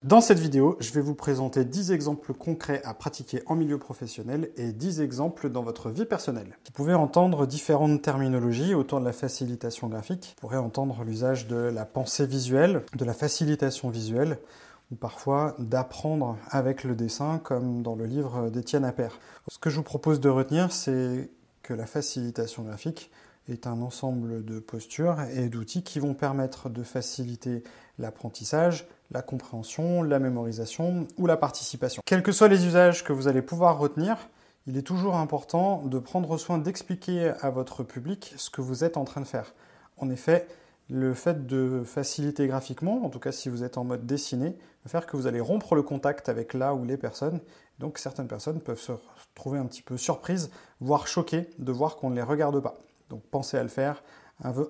Dans cette vidéo, je vais vous présenter 10 exemples concrets à pratiquer en milieu professionnel et 10 exemples dans votre vie personnelle. Vous pouvez entendre différentes terminologies autour de la facilitation graphique. Vous pourrez entendre l'usage de la pensée visuelle, de la facilitation visuelle, ou parfois d'apprendre avec le dessin, comme dans le livre d'Étienne Appert. Ce que je vous propose de retenir, c'est que la facilitation graphique est un ensemble de postures et d'outils qui vont permettre de faciliter l'apprentissage, la compréhension, la mémorisation ou la participation. Quels que soient les usages que vous allez pouvoir retenir, il est toujours important de prendre soin d'expliquer à votre public ce que vous êtes en train de faire. En effet, le fait de faciliter graphiquement, en tout cas si vous êtes en mode dessiné, va faire que vous allez rompre le contact avec là ou les personnes. Donc certaines personnes peuvent se trouver un petit peu surprises, voire choquées de voir qu'on ne les regarde pas. Donc pensez à le faire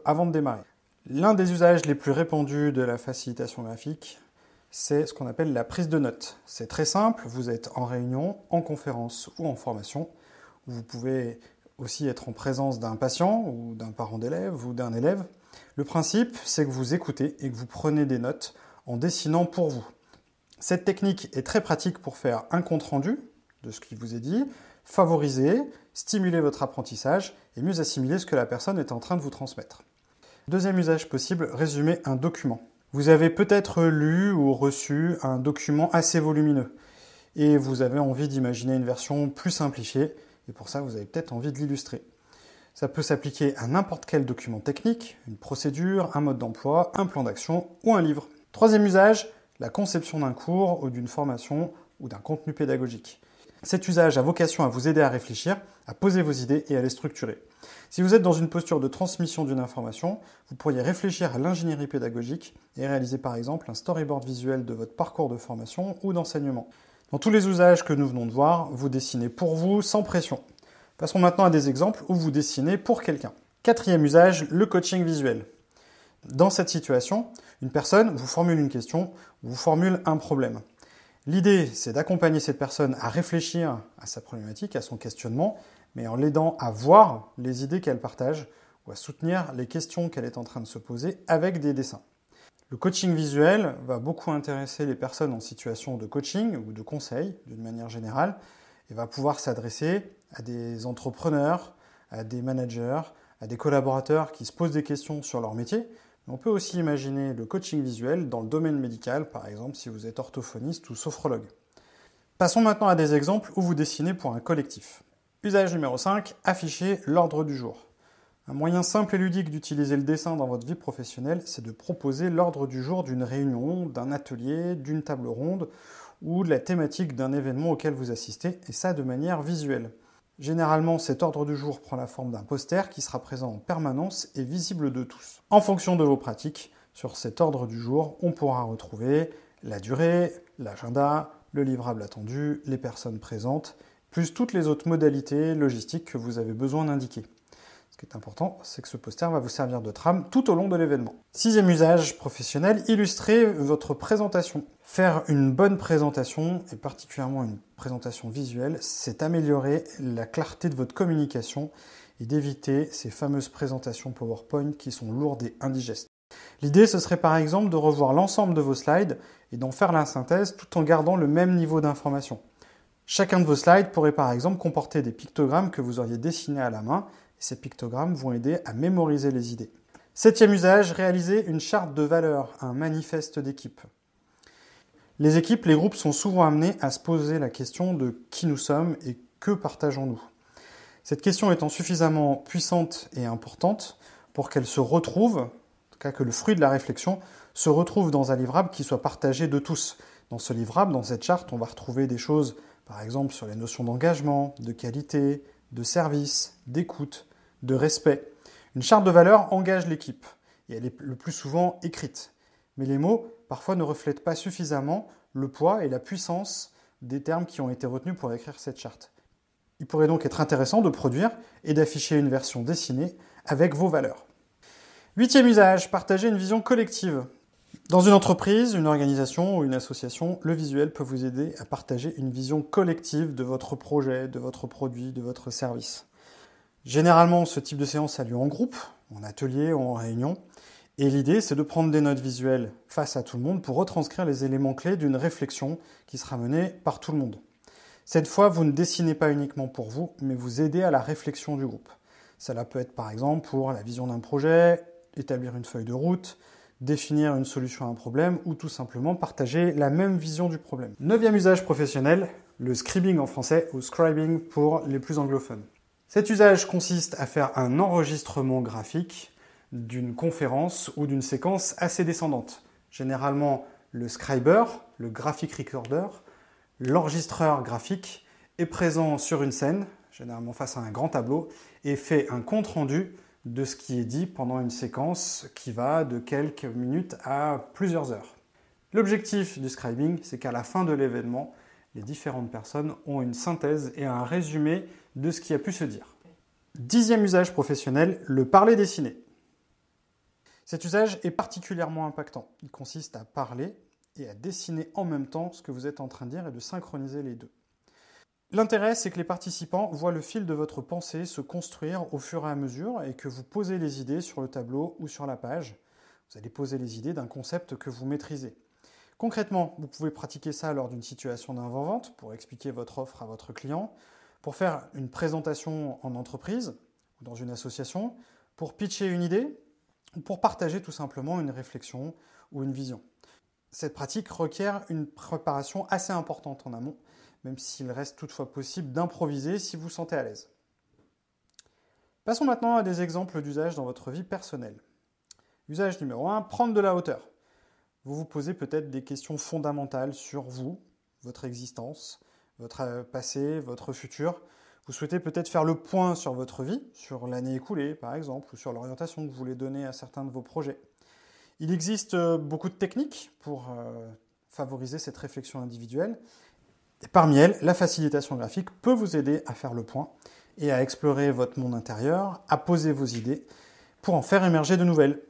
avant de démarrer. L'un des usages les plus répandus de la facilitation graphique, c'est ce qu'on appelle la prise de notes. C'est très simple, vous êtes en réunion, en conférence ou en formation. Vous pouvez aussi être en présence d'un patient ou d'un parent d'élève ou d'un élève. Le principe, c'est que vous écoutez et que vous prenez des notes en dessinant pour vous. Cette technique est très pratique pour faire un compte-rendu de ce qui vous est dit, favoriser, stimuler votre apprentissage et mieux assimiler ce que la personne est en train de vous transmettre. Deuxième usage possible, résumer un document. Vous avez peut-être lu ou reçu un document assez volumineux et vous avez envie d'imaginer une version plus simplifiée et pour ça vous avez peut-être envie de l'illustrer. Ça peut s'appliquer à n'importe quel document technique, une procédure, un mode d'emploi, un plan d'action ou un livre. Troisième usage, la conception d'un cours ou d'une formation ou d'un contenu pédagogique. Cet usage a vocation à vous aider à réfléchir, à poser vos idées et à les structurer. Si vous êtes dans une posture de transmission d'une information, vous pourriez réfléchir à l'ingénierie pédagogique et réaliser par exemple un storyboard visuel de votre parcours de formation ou d'enseignement. Dans tous les usages que nous venons de voir, vous dessinez pour vous sans pression. Passons maintenant à des exemples où vous dessinez pour quelqu'un. Quatrième usage, le coaching visuel. Dans cette situation, une personne vous formule une question, vous formule un problème. L'idée, c'est d'accompagner cette personne à réfléchir à sa problématique, à son questionnement, mais en l'aidant à voir les idées qu'elle partage ou à soutenir les questions qu'elle est en train de se poser avec des dessins. Le coaching visuel va beaucoup intéresser les personnes en situation de coaching ou de conseil, d'une manière générale, et va pouvoir s'adresser à des entrepreneurs, à des managers, à des collaborateurs qui se posent des questions sur leur métier. On peut aussi imaginer le coaching visuel dans le domaine médical, par exemple si vous êtes orthophoniste ou sophrologue. Passons maintenant à des exemples où vous dessinez pour un collectif. Usage numéro 5, afficher l'ordre du jour. Un moyen simple et ludique d'utiliser le dessin dans votre vie professionnelle, c'est de proposer l'ordre du jour d'une réunion, d'un atelier, d'une table ronde ou de la thématique d'un événement auquel vous assistez, et ça de manière visuelle. Généralement, cet ordre du jour prend la forme d'un poster qui sera présent en permanence et visible de tous. En fonction de vos pratiques, sur cet ordre du jour, on pourra retrouver la durée, l'agenda, le livrable attendu, les personnes présentes, plus toutes les autres modalités logistiques que vous avez besoin d'indiquer. Ce qui est important, c'est que ce poster va vous servir de trame tout au long de l'événement. Sixième usage professionnel, illustrer votre présentation. Faire une bonne présentation, et particulièrement une présentation visuelle, c'est améliorer la clarté de votre communication et d'éviter ces fameuses présentations PowerPoint qui sont lourdes et indigestes. L'idée, ce serait par exemple de revoir l'ensemble de vos slides et d'en faire la synthèse tout en gardant le même niveau d'information. Chacun de vos slides pourrait par exemple comporter des pictogrammes que vous auriez dessinés à la main, et ces pictogrammes vont aider à mémoriser les idées. Septième usage, réaliser une charte de valeurs, un manifeste d'équipe. Les équipes, les groupes sont souvent amenés à se poser la question de qui nous sommes et que partageons-nous. Cette question étant suffisamment puissante et importante pour qu'elle se retrouve, en tout cas que le fruit de la réflexion, se retrouve dans un livrable qui soit partagé de tous. Dans ce livrable, dans cette charte, on va retrouver des choses, par exemple sur les notions d'engagement, de qualité, de service, d'écoute, de respect. Une charte de valeurs engage l'équipe et elle est le plus souvent écrite. Mais les mots, parfois, ne reflètent pas suffisamment le poids et la puissance des termes qui ont été retenus pour écrire cette charte. Il pourrait donc être intéressant de produire et d'afficher une version dessinée avec vos valeurs. Huitième usage, partager une vision collective. Dans une entreprise, une organisation ou une association, le visuel peut vous aider à partager une vision collective de votre projet, de votre produit, de votre service. Généralement, ce type de séance a lieu en groupe, en atelier ou en réunion, Et l'idée, c'est de prendre des notes visuelles face à tout le monde pour retranscrire les éléments clés d'une réflexion qui sera menée par tout le monde. Cette fois, vous ne dessinez pas uniquement pour vous, mais vous aidez à la réflexion du groupe. Cela peut être par exemple pour la vision d'un projet, établir une feuille de route, définir une solution à un problème ou tout simplement partager la même vision du problème. 9e usage professionnel, le scribing en français ou scribing pour les plus anglophones. Cet usage consiste à faire un enregistrement graphique d'une conférence ou d'une séquence assez descendante. Généralement, le scriber, le graphic recorder, l'enregistreur graphique est présent sur une scène, généralement face à un grand tableau, et fait un compte-rendu de ce qui est dit pendant une séquence qui va de quelques minutes à plusieurs heures. L'objectif du scribing, c'est qu'à la fin de l'événement, les différentes personnes ont une synthèse et un résumé de ce qui a pu se dire. 10e usage professionnel, le parler dessiné. Cet usage est particulièrement impactant. Il consiste à parler et à dessiner en même temps ce que vous êtes en train de dire et de synchroniser les deux. L'intérêt, c'est que les participants voient le fil de votre pensée se construire au fur et à mesure et que vous posez les idées sur le tableau ou sur la page. Vous allez poser les idées d'un concept que vous maîtrisez. Concrètement, vous pouvez pratiquer ça lors d'une situation d'avant-vente pour expliquer votre offre à votre client, pour faire une présentation en entreprise ou dans une association, pour pitcher une idée ou pour partager tout simplement une réflexion ou une vision. Cette pratique requiert une préparation assez importante en amont, même s'il reste toutefois possible d'improviser si vous vous sentez à l'aise. Passons maintenant à des exemples d'usage dans votre vie personnelle. Usage numéro 1, prendre de la hauteur. Vous vous posez peut-être des questions fondamentales sur vous, votre existence, votre passé, votre futur. Vous souhaitez peut-être faire le point sur votre vie, sur l'année écoulée par exemple, ou sur l'orientation que vous voulez donner à certains de vos projets. Il existe beaucoup de techniques pour favoriser cette réflexion individuelle. Et parmi elles, la facilitation graphique peut vous aider à faire le point et à explorer votre monde intérieur, à poser vos idées pour en faire émerger de nouvelles.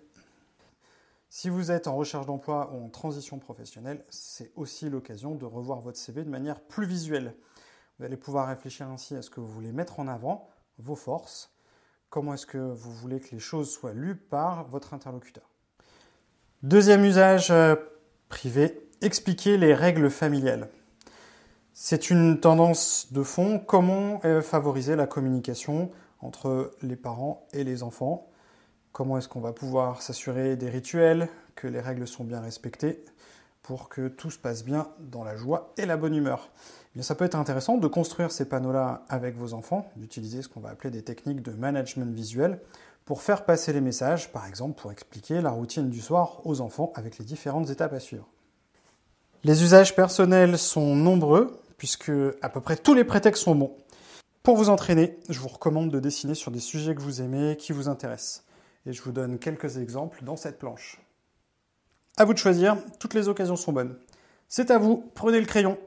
Si vous êtes en recherche d'emploi ou en transition professionnelle, c'est aussi l'occasion de revoir votre CV de manière plus visuelle. Vous allez pouvoir réfléchir ainsi à ce que vous voulez mettre en avant, vos forces, comment est-ce que vous voulez que les choses soient lues par votre interlocuteur. Deuxième usage privé, expliquer les règles familiales. C'est une tendance de fond, comment favoriser la communication entre les parents et les enfants. Comment est-ce qu'on va pouvoir s'assurer des rituels, que les règles sont bien respectées pour que tout se passe bien dans la joie et la bonne humeur. Eh bien, ça peut être intéressant de construire ces panneaux-là avec vos enfants, d'utiliser ce qu'on va appeler des techniques de management visuel pour faire passer les messages, par exemple pour expliquer la routine du soir aux enfants avec les différentes étapes à suivre. Les usages personnels sont nombreux, puisque à peu près tous les prétextes sont bons. Pour vous entraîner, je vous recommande de dessiner sur des sujets que vous aimez, qui vous intéressent. Et je vous donne quelques exemples dans cette planche. À vous de choisir, toutes les occasions sont bonnes. C'est à vous, prenez le crayon.